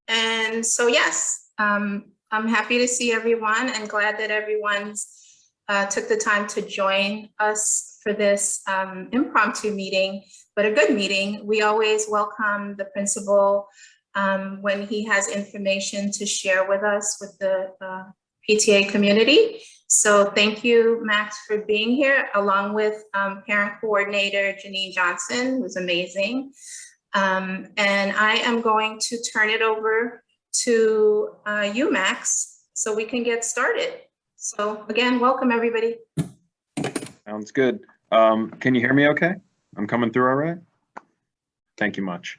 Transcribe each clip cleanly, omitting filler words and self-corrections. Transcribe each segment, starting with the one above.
And so, yes, I'm happy to see everyone and glad that everyone's took the time to join us for this impromptu meeting, but a good meeting. We always welcome the principal when he has information to share with us with the PTA community. So thank you, Max, for being here, along with parent coordinator Janine Johnson, who's amazing. And I am going to turn it over to you, Max, so we can get started. So again, welcome everybody. Sounds good. Can you hear me okay? I'm coming through all right? Thank you much.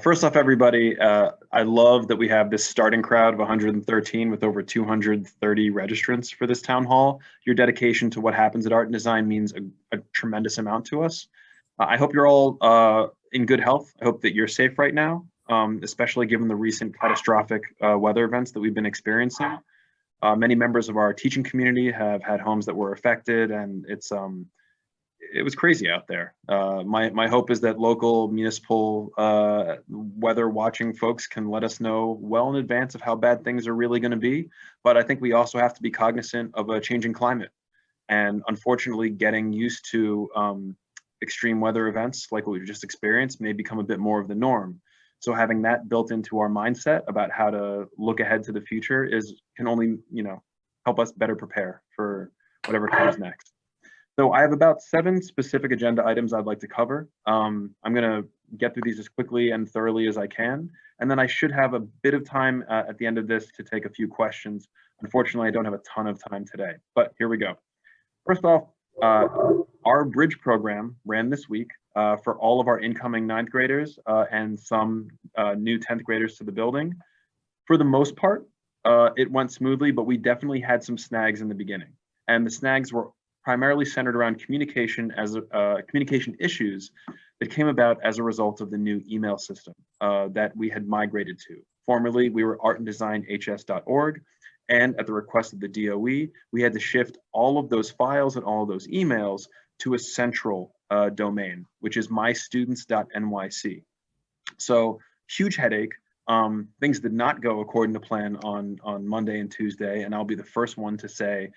First off, everybody, I love that we have this starting crowd of 113 with over 230 registrants for this town hall. Your dedication to what happens at Art and Design means a tremendous amount to us. I hope you're all in good health. I hope that you're safe right now, especially given the recent catastrophic weather events that we've been experiencing. Many members of our teaching community have had homes that were affected, and it was crazy out there. My hope is that local municipal weather watching folks can let us know well in advance of how bad things are really going to be. But I think we also have to be cognizant of a changing climate. And unfortunately, getting used to extreme weather events like what we've just experienced may become a bit more of the norm. So having that built into our mindset about how to look ahead to the future can only, help us better prepare for whatever comes next. So I have about 7 specific agenda items I'd like to cover. I'm going to get through these as quickly and thoroughly as I can, and then I should have a bit of time at the end of this to take a few questions. Unfortunately, I don't have a ton of time today, but here we go. First off, our bridge program ran this week for all of our incoming 9th graders and some new 10th graders to the building. For the most part, it went smoothly, but we definitely had some snags in the beginning. And the snags were primarily centered around communication issues that came about as a result of the new email system that we had migrated to. Formerly, we were artanddesignhs.org, and at the request of the DOE, we had to shift all of those files and all of those emails to a central domain, which is mystudents.nyc. So huge headache. Things did not go according to plan on Monday and Tuesday, and I'll be the first one to say,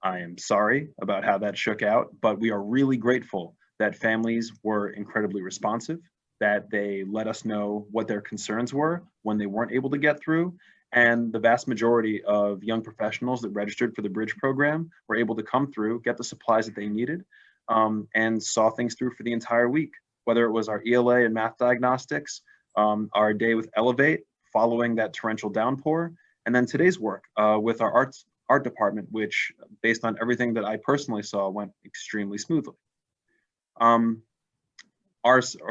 I am sorry about how that shook out, but we are really grateful that families were incredibly responsive, that they let us know what their concerns were when they weren't able to get through, and the vast majority of young professionals that registered for the Bridge program were able to come through, get the supplies that they needed, and saw things through for the entire week, whether it was our ELA and math diagnostics, our day with Elevate following that torrential downpour, and then today's work with our art department, which, based on everything that I personally saw, went extremely smoothly. A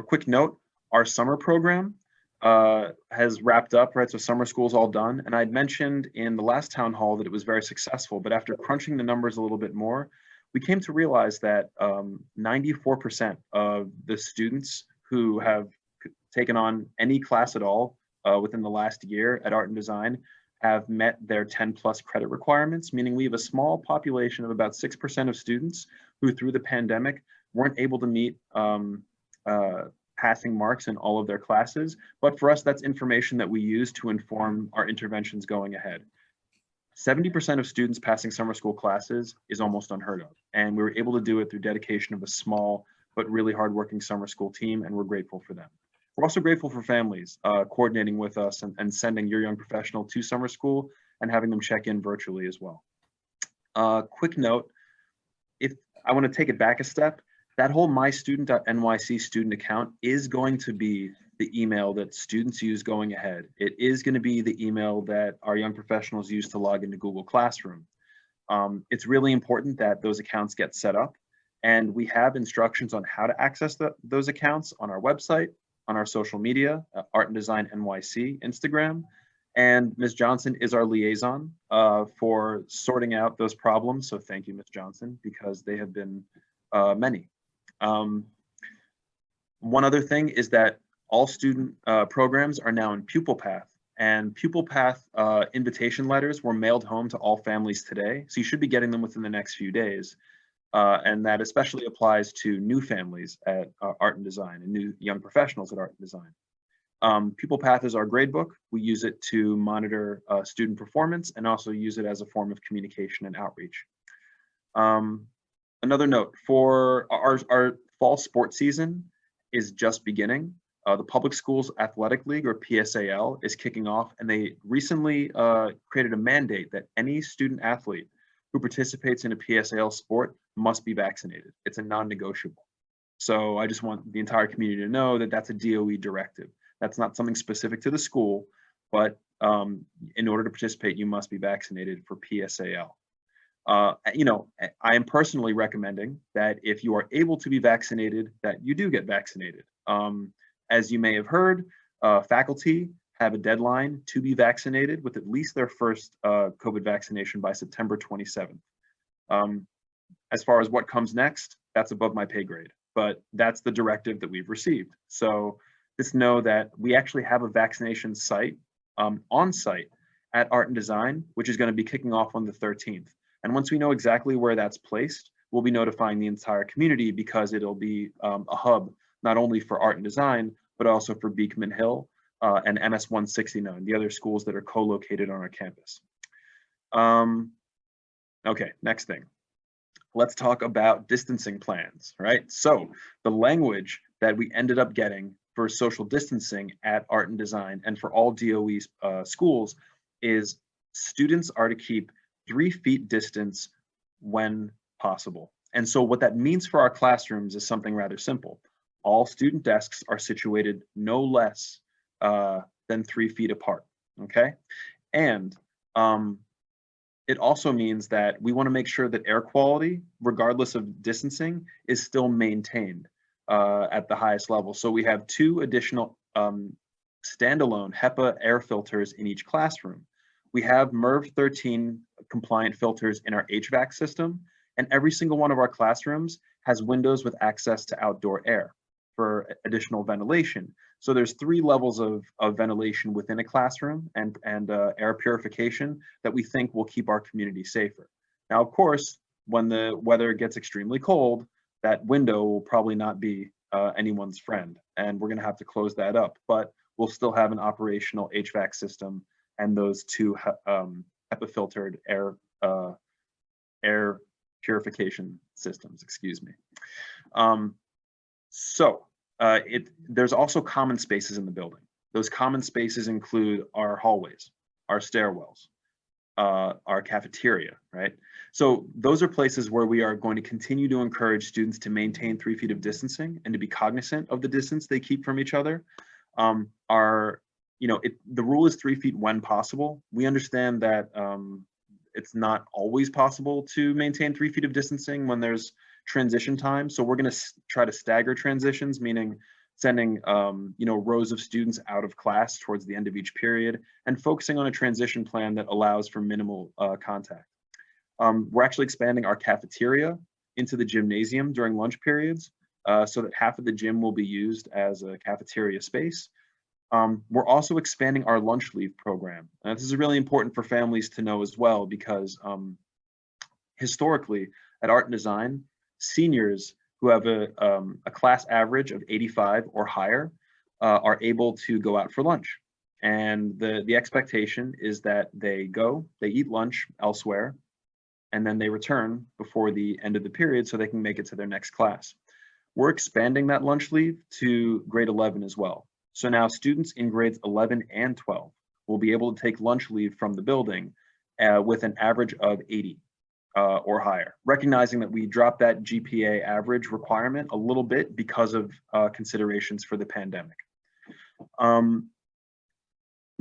quick note, our summer program has wrapped up, right? So summer school's all done. And I'd mentioned in the last town hall that it was very successful, but after crunching the numbers a little bit more, we came to realize that 94% of the students who have taken on any class at all within the last year at Art and Design have met their 10+ credit requirements, meaning we have a small population of about 6% of students who through the pandemic weren't able to meet passing marks in all of their classes. But for us, that's information that we use to inform our interventions going ahead. 70% of students passing summer school classes is almost unheard of. And we were able to do it through dedication of a small but really hardworking summer school team, and we're grateful for them. We're also grateful for families coordinating with us and sending your young professional to summer school and having them check in virtually as well. Quick note, if I want to take it back a step, that whole mystudent.nyc student account is going to be the email that students use going ahead. It is going to be the email that our young professionals use to log into Google Classroom. It's really important that those accounts get set up, and we have instructions on how to access those accounts on our website, on our social media, Art and Design NYC, Instagram, and Ms. Johnson is our liaison for sorting out those problems. So thank you, Ms. Johnson, because they have been many. One other thing is that all student programs are now in Pupil Path, and Pupil Path invitation letters were mailed home to all families today. So you should be getting them within the next few days. And that especially applies to new families at Art and Design and new young professionals at Art and Design. PupilPath is our gradebook. We use it to monitor student performance and also use it as a form of communication and outreach. Another note, for our fall sports season is just beginning. The Public Schools Athletic League, or PSAL, is kicking off, and they recently created a mandate that any student athlete who participates in a PSAL sport must be vaccinated. It's a non-negotiable. So I just want the entire community to know that that's a DOE directive. That's not something specific to the school, but in order to participate, you must be vaccinated for PSAL. You know, I am personally recommending that if you are able to be vaccinated, that you do get vaccinated. As you may have heard, faculty have a deadline to be vaccinated with at least their first COVID vaccination by September 27th. As far as what comes next, that's above my pay grade, but that's the directive that we've received. So just know that we actually have a vaccination site on site at Art and Design, which is going to be kicking off on the 13th. And once we know exactly where that's placed, we'll be notifying the entire community, because it'll be a hub not only for Art and Design, but also for Beekman Hill and MS 169, the other schools that are co-located on our campus. Okay, next thing. Let's talk about distancing plans, right? So the language that we ended up getting for social distancing at Art and Design and for all DOE schools is students are to keep 3 feet distance when possible. And so what that means for our classrooms is something rather simple. All student desks are situated no less than 3 feet apart, okay? And it also means that we want to make sure that air quality, regardless of distancing, is still maintained at the highest level. So we have 2 additional standalone HEPA air filters in each classroom. We have MERV 13 compliant filters in our HVAC system, and every single one of our classrooms has windows with access to outdoor air for additional ventilation. So there's 3 levels of ventilation within a classroom and air purification that we think will keep our community safer. Now, of course, when the weather gets extremely cold, that window will probably not be anyone's friend, and we're gonna have to close that up, but we'll still have an operational HVAC system and those 2 HEPA filtered air purification systems, excuse me. There's also common spaces in the building. Those common spaces include our hallways, our stairwells, our cafeteria, right? So those are places where we are going to continue to encourage students to maintain 3 feet of distancing and to be cognizant of the distance they keep from each other. The rule is 3 feet when possible. We understand that it's not always possible to maintain 3 feet of distancing when there's transition time. So we're going to try to stagger transitions, meaning sending rows of students out of class towards the end of each period and focusing on a transition plan that allows for minimal contact. We're actually expanding our cafeteria into the gymnasium during lunch periods so that half of the gym will be used as a cafeteria space. We're also expanding our lunch leave program. This is really important for families to know as well, because historically at Art and Design, seniors who have a class average of 85 or higher are able to go out for lunch. And the expectation is that they eat lunch elsewhere, and then they return before the end of the period so they can make it to their next class. We're expanding that lunch leave to grade 11 as well. So now students in grades 11 and 12 will be able to take lunch leave from the building with an average of 80 or higher, recognizing that we dropped that GPA average requirement a little bit because of considerations for the pandemic. 9th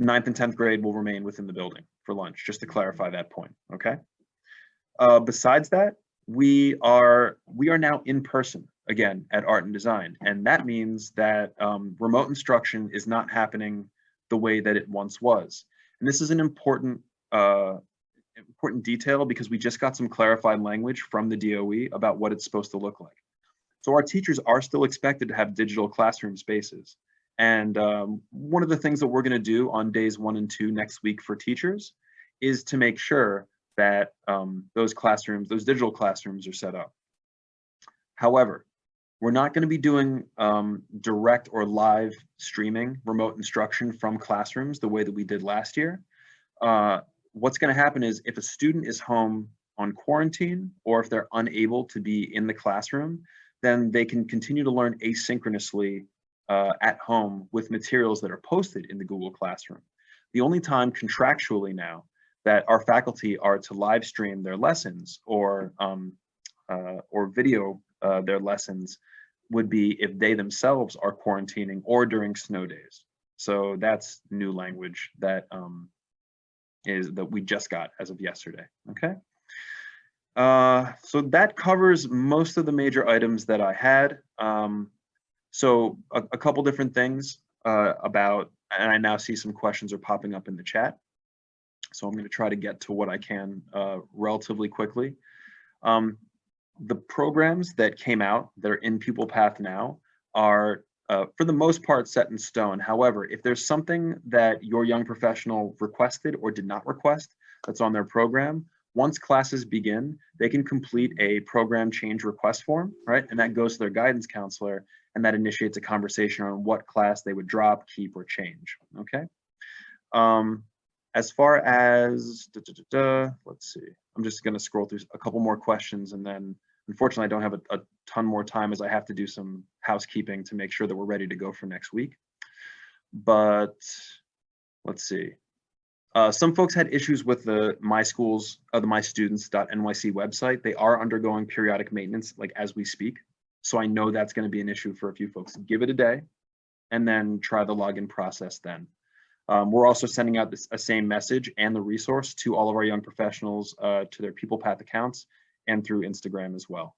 and 10th grade will remain within the building for lunch, just to clarify that point, okay? Besides that, we are now in person again at Art and Design, and that means that remote instruction is not happening the way that it once was. And this is an important detail, because we just got some clarified language from the DOE about what it's supposed to look like. So our teachers are still expected to have digital classroom spaces. And one of the things that we're going to do on days 1 and 2 next week for teachers is to make sure that those digital classrooms are set up. However, We're not going to be doing direct or live streaming remote instruction from classrooms the way that we did last year. What's going to happen is if a student is home on quarantine, or if they're unable to be in the classroom, then they can continue to learn asynchronously at home with materials that are posted in the Google Classroom. The only time contractually now that our faculty are to live stream their lessons or video their lessons would be if they themselves are quarantining or during snow days. So that's new language that that we just got as of yesterday. Okay. So that covers most of the major items that I had. So a couple different things about, and I now see some questions are popping up in the chat. So I'm going to try to get to what I can relatively quickly. The programs that came out that are in Pupil Path now are, for the most part, set in stone. However, if there's something that your young professional requested or did not request that's on their program, once classes begin, they can complete a program change request form, right? And that goes to their guidance counselor, and that initiates a conversation on what class they would drop, keep, or change, okay? As far as, let's see, I'm just gonna scroll through a couple more questions, and then unfortunately I don't have a ton more time as I have to do some housekeeping to make sure that we're ready to go for next week. But let's see. Some folks had issues with the mystudents.nyc website. They are undergoing periodic maintenance, like as we speak. So I know that's going to be an issue for a few folks. Give it a day and then try the login process then. We're also sending out a same message and the resource to all of our young professionals to their Pupil Path accounts and through Instagram as well.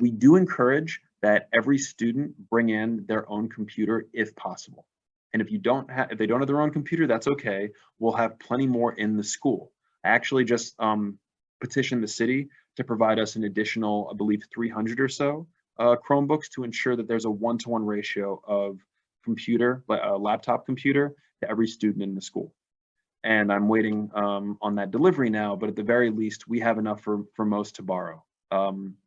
We do encourage that every student bring in their own computer if possible. And if they don't have their own computer, that's okay. We'll have plenty more in the school. I actually just petitioned the city to provide us an additional, I believe, 300 or so Chromebooks to ensure that there's a 1-to-1 ratio of laptop computer to every student in the school. And I'm waiting on that delivery now, but at the very least, we have enough for most to borrow.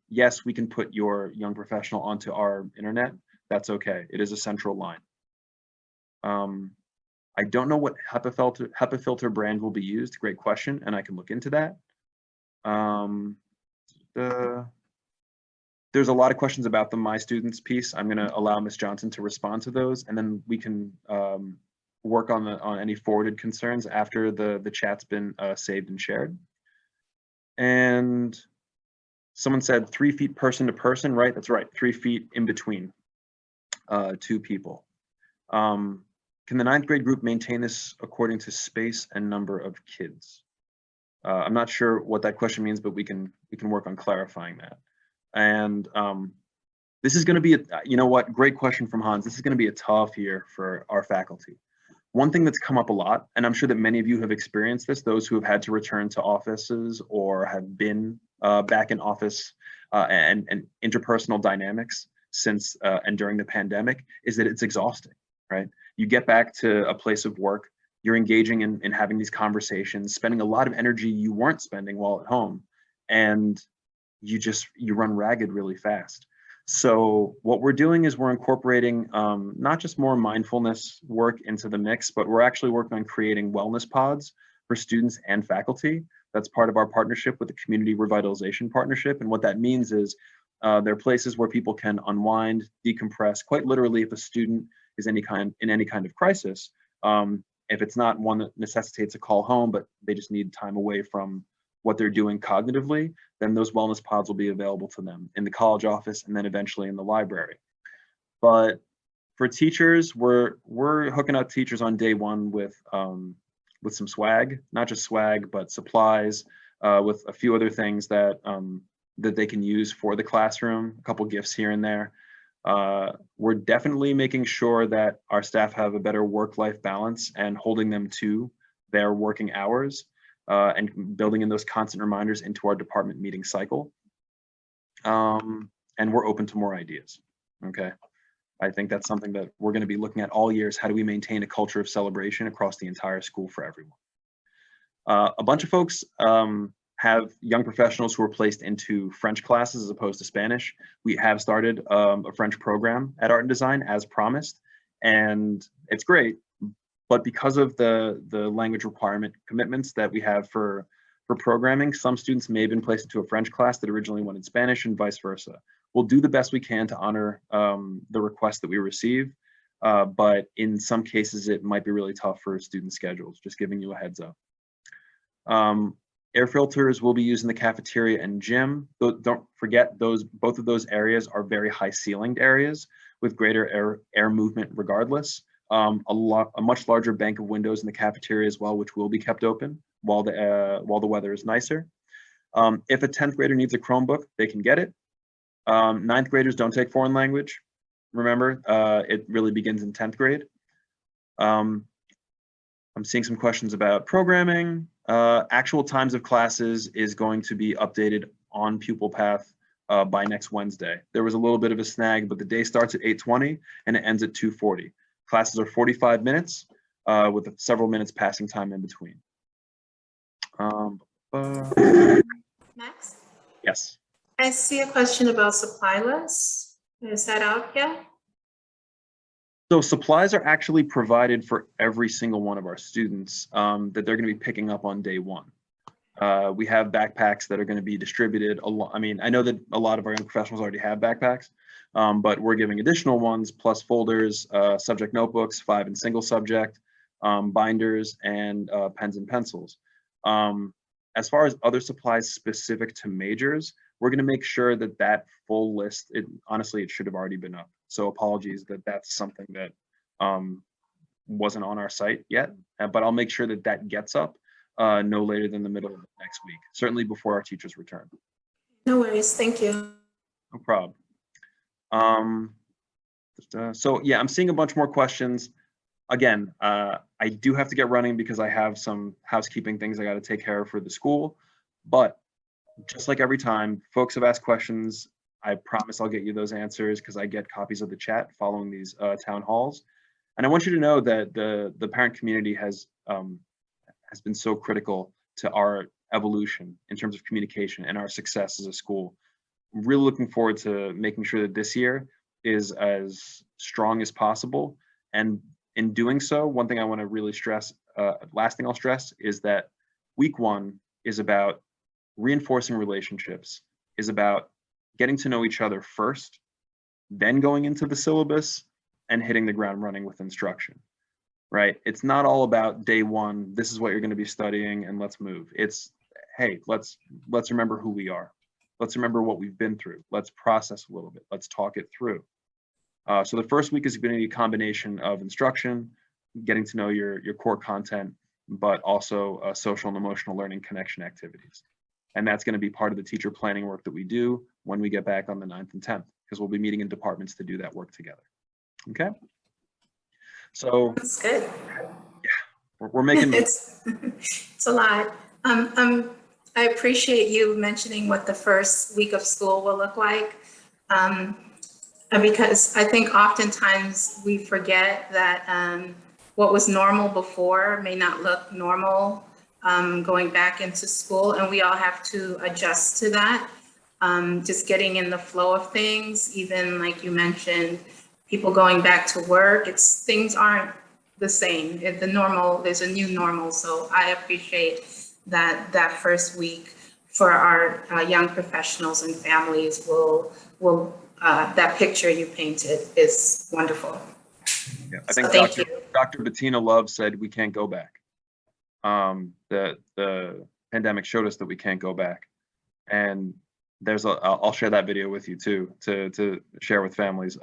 Yes, we can put your young professional onto our internet. That's okay. It is a central line. I don't know what HEPA filter brand will be used. Great question, and I can look into that. There's a lot of questions about the My Students piece. I'm going to allow Ms. Johnson to respond to those, and then we can work on any forwarded concerns after the chat's been saved and shared. And someone said 3 feet person to person, right? That's right, 3 feet in between 2 people. Can the 9th grade group maintain this according to space and number of kids? I'm not sure what that question means, but we can work on clarifying that. And this is going to be, you know what, great question from Hans. This is going to be a tough year for our faculty. One thing that's come up a lot, and I'm sure that many of you have experienced this, those who have had to return to offices or have been back in office and interpersonal dynamics since and during the pandemic, is that it's exhausting, right? You get back to a place of work, you're engaging in having these conversations, spending a lot of energy you weren't spending while at home, and you run ragged really fast. So what we're doing is we're incorporating not just more mindfulness work into the mix, but we're actually working on creating wellness pods for students and faculty. That's part of our partnership with the Community Revitalization Partnership. And what that means is there are places where people can unwind, decompress, quite literally if a student is in any kind of crisis. If it's not one that necessitates a call home, but they just need time away from what they're doing cognitively, then those wellness pods will be available to them in the college office and then eventually in the library. But for teachers, we're hooking up teachers on day one with some swag, not just swag, but supplies, with a few other things that that they can use for the classroom, a couple gifts here and there. We're definitely making sure that our staff have a better work-life balance and holding them to their working hours. And building in those constant reminders into our department meeting cycle. And we're open to more ideas, okay? I think that's something that we're gonna be looking at all years. How do we maintain a culture of celebration across the entire school for everyone? A bunch of folks have young professionals who are placed into French classes as opposed to Spanish. We have started a French program at Art and Design as promised, and it's great. But because of the language requirement commitments that we have for programming, some students may have been placed into a French class that originally wanted Spanish and vice versa. We'll do the best we can to honor the requests that we receive, but in some cases it might be really tough for student schedules, just giving you a heads up. Air filters will be used in the cafeteria and gym. Don't forget, both of those areas are very high ceilinged areas with greater air movement regardless. A much larger bank of windows in the cafeteria as well, which will be kept open while the weather is nicer. If a 10th grader needs a Chromebook, they can get it. 9th graders don't take foreign language. Remember, it really begins in 10th grade. I'm seeing some questions about programming. Actual times of classes is going to be updated on Pupil Path by next Wednesday. There was a little bit of a snag, but the day starts at 8:20 and it ends at 2:40. Classes are 45 minutes with several minutes passing time in between. Max? Yes. I see a question about supply lists. Is that out yet? So supplies are actually provided for every single one of our students that they're going to be picking up on day one. We have backpacks that are going to be distributed. I mean, I know that a lot of our young professionals already have backpacks, but we're giving additional ones, plus folders, subject notebooks, 5 and single subject, binders, and pens and pencils. As far as other supplies specific to majors, we're going to make sure that that full list, honestly, it should have already been up. So apologies that that's something that wasn't on our site yet, but I'll make sure that that gets up no later than the middle of next week, certainly before our teachers return. No worries, thank you. No problem. So yeah, I'm seeing a bunch more questions. Again, I do have to get running because I have some housekeeping things I got to take care of for the school, but just like every time, folks have asked questions. I promise I'll get you those answers because I get copies of the chat following these town halls. And I want you to know that the parent community has been so critical to our evolution in terms of communication and our success as a school. I'm really looking forward to making sure that this year is as strong as possible. And in doing so, one thing I want to really stress, last thing I'll stress, is that week 1 is about reinforcing relationships, is about getting to know each other first, then going into the syllabus and hitting the ground running with instruction, right? It's not all about day 1, this is what you're going to be studying and let's move. It's, hey, let's remember who we are. Let's remember what we've been through. Let's process a little bit. Let's talk it through. So the first week is going to be a combination of instruction, getting to know your core content, but also social and emotional learning connection activities. And that's going to be part of the teacher planning work that we do when we get back on the 9th and 10th, because we'll be meeting in departments to do that work together. Okay. So That's good. Yeah, we're making it's a lot. I appreciate you mentioning what the first week of school will look like. Because I think oftentimes we forget that what was normal before may not look normal going back into school, and we all have to adjust to that. Just getting in the flow of things, even like you mentioned, people going back to work, things aren't the same. There's a new normal. So I appreciate that first week for our young professionals and families will that picture you painted is wonderful. Yeah, I think so Dr. Bettina Love said we can't go back. The pandemic showed us that we can't go back, and I'll share that video with you too to share with families.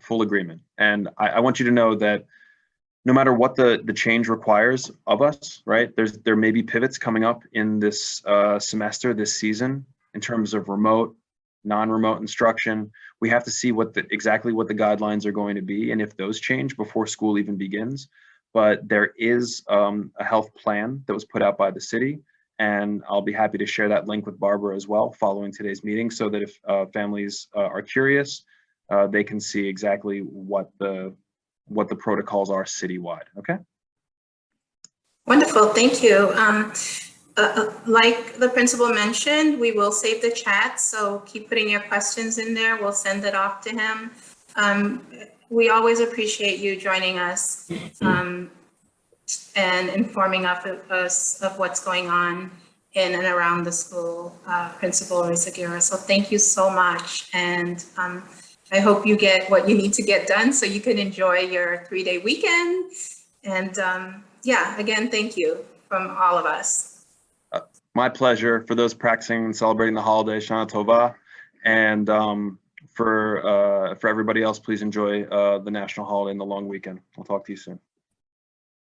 Full agreement, and I want you to know that no matter what the change requires of us, right? There may be pivots coming up in this semester, this season, in terms of remote, non-remote instruction. We have to see exactly what the guidelines are going to be and if those change before school even begins. But there is a health plan that was put out by the city, and I'll be happy to share that link with Barbara as well following today's meeting, so that if families are curious, they can see exactly what the protocols are citywide. Okay. Wonderful, thank you. Like the principal mentioned, we will save the chat, so keep putting your questions in there. We'll send it off to him. We always appreciate you joining us and informing us of what's going on in and around the school, Principal Re-Sugiura. So thank you so much. And I hope you get what you need to get done so you can enjoy your 3-day weekend. And yeah, again, thank you from all of us. My pleasure. For those practicing and celebrating the holiday, Shana Tova. And for everybody else, please enjoy the national holiday and the long weekend. I'll talk to you soon.